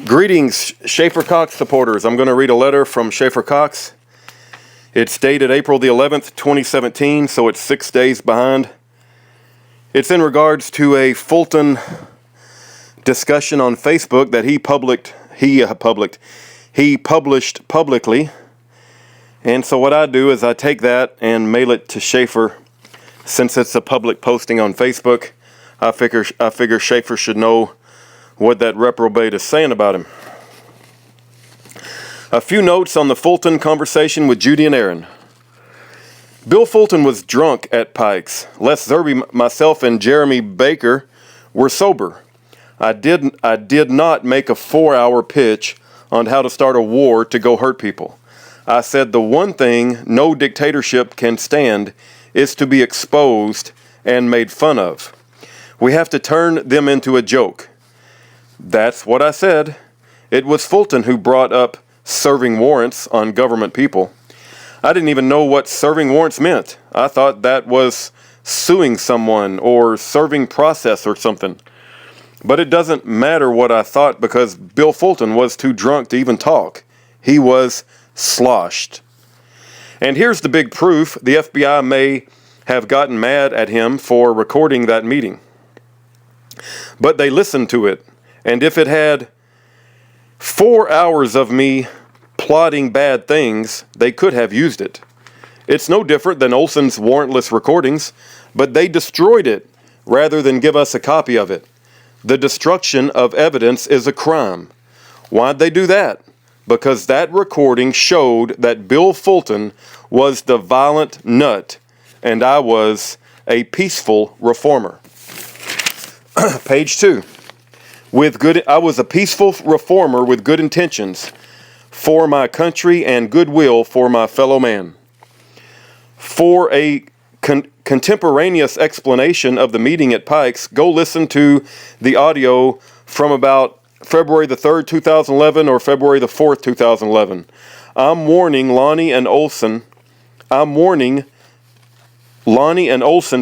Greetings, Schaeffer Cox supporters. I'm going to read a letter from Schaeffer Cox. It's dated April the 11th, 2017, so it's 6 days behind. It's in regards to a Fulton discussion on Facebook that he published publicly. And so what I do is I take that and mail it to Schaeffer. Since it's a public posting on Facebook, I figure Schaeffer should know what that reprobate is saying about him. A few notes on the Fulton conversation with Judy and Aaron. Bill Fulton was drunk at Pike's. Les Zerby, myself, and Jeremy Baker were sober. I did not make a 4-hour pitch on how to start a war to go hurt people. I said the one thing no dictatorship can stand is to be exposed and made fun of. We have to turn them into a joke. That's what I said. It was Fulton who brought up serving warrants on government people. I didn't even know what serving warrants meant. I thought that was suing someone or serving process or something. But it doesn't matter what I thought because Bill Fulton was too drunk to even talk. He was sloshed. And here's the big proof. The FBI may have gotten mad at him for recording that meeting. But they listened to it. And if it had 4 hours of me plotting bad things, they could have used it. It's no different than Olson's warrantless recordings, but they destroyed it rather than give us a copy of it. The destruction of evidence is a crime. Why'd they do that? Because that recording showed that Bill Fulton was the violent nut, and I was a peaceful reformer. Page 2. I was a peaceful reformer with good intentions for my country and goodwill for my fellow man. For a contemporaneous explanation of the meeting at Pike's, go listen to the audio from about February the 3rd, 2011 or February the 4th, 2011. I'm warning Lonnie and Olson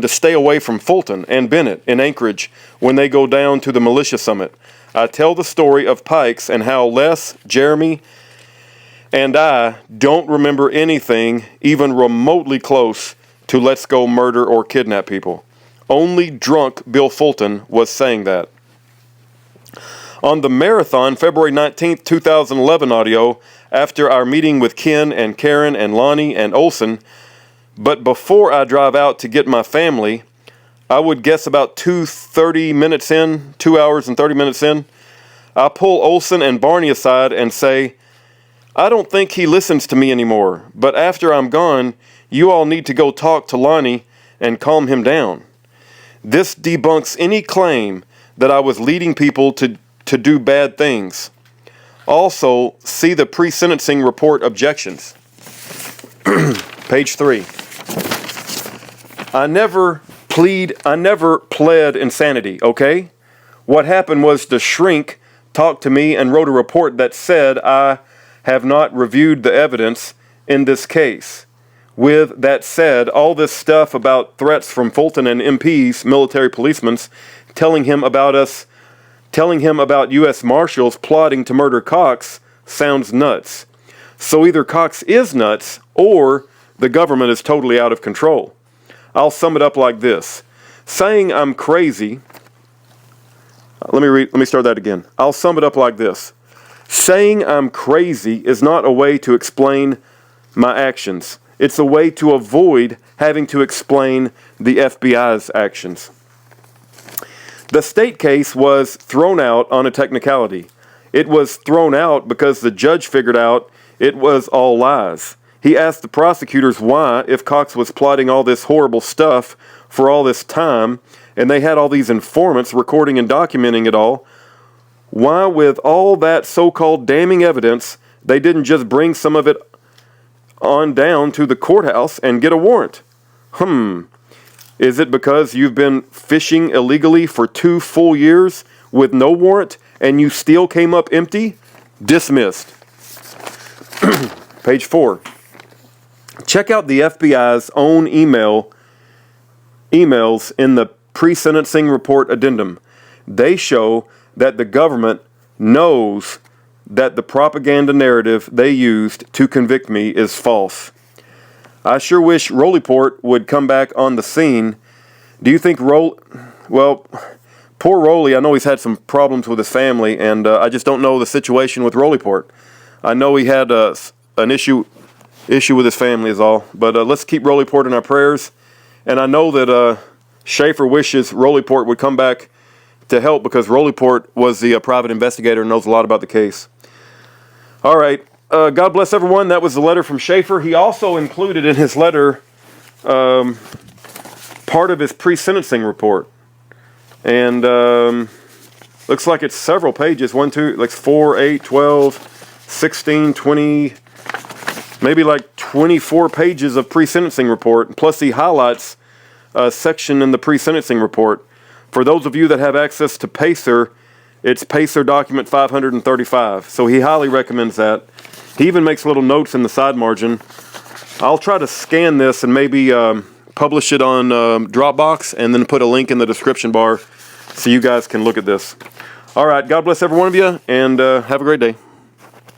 to stay away from Fulton and Bennett in Anchorage when they go down to the militia summit. I tell the story of Pike's and how Les, Jeremy, and I don't remember anything even remotely close to let's go murder or kidnap people. Only drunk Bill Fulton was saying that. On the marathon, February 19th, 2011 audio, after our meeting with Ken and Karen and Lonnie and Olson, but before I drive out to get my family, I would guess about 2 hours and 30 minutes in, I pull Olson and Barney aside and say, I don't think he listens to me anymore, but after I'm gone, you all need to go talk to Lonnie and calm him down. This debunks any claim that I was leading people to do bad things. Also, see the pre-sentencing report objections. Page 3. I never pled insanity, okay? What happened was the shrink talked to me and wrote a report that said I have not reviewed the evidence in this case. With that said, all this stuff about threats from Fulton and MPs, military policemen, telling him about U.S. Marshals plotting to murder Cox sounds nuts. So either Cox is nuts or the government is totally out of control. I'll sum it up like this. Saying I'm crazy. Let me start that again. I'll sum it up like this. Saying I'm crazy is not a way to explain my actions. It's a way to avoid having to explain the FBI's actions. The state case was thrown out on a technicality. It was thrown out because the judge figured out it was all lies. He asked the prosecutors why, if Cox was plotting all this horrible stuff for all this time, and they had all these informants recording and documenting it all, why with all that so-called damning evidence, they didn't just bring some of it on down to the courthouse and get a warrant? Is it because you've been fishing illegally for 2 full years with no warrant and you still came up empty? Dismissed. Page 4. Check out the FBI's own emails in the pre-sentencing report addendum. They show that the government knows that the propaganda narrative they used to convict me is false. I sure wish Rolyport would come back on the scene. Do you think well, poor Roly, I know he's had some problems with his family, and I just don't know the situation with Rolyport. I know he had an issue with his family is all. But let's keep Rolyport in our prayers. And I know that Schaeffer wishes Rolyport would come back to help, because Rolyport was the private investigator and knows a lot about the case. All right. God bless everyone. That was the letter from Schaeffer. He also included in his letter part of his pre-sentencing report. And looks like it's several pages. 1, 2, like 4, 8, 12, 16, 20, maybe like 24 pages of pre-sentencing report. Plus he highlights a section in the pre-sentencing report. For those of you that have access to Pacer, it's Pacer document 535. So he highly recommends that. He even makes little notes in the side margin. I'll try to scan this and maybe publish it on Dropbox, and then put a link in the description bar so you guys can look at this. All right, God bless every one of you, and have a great day.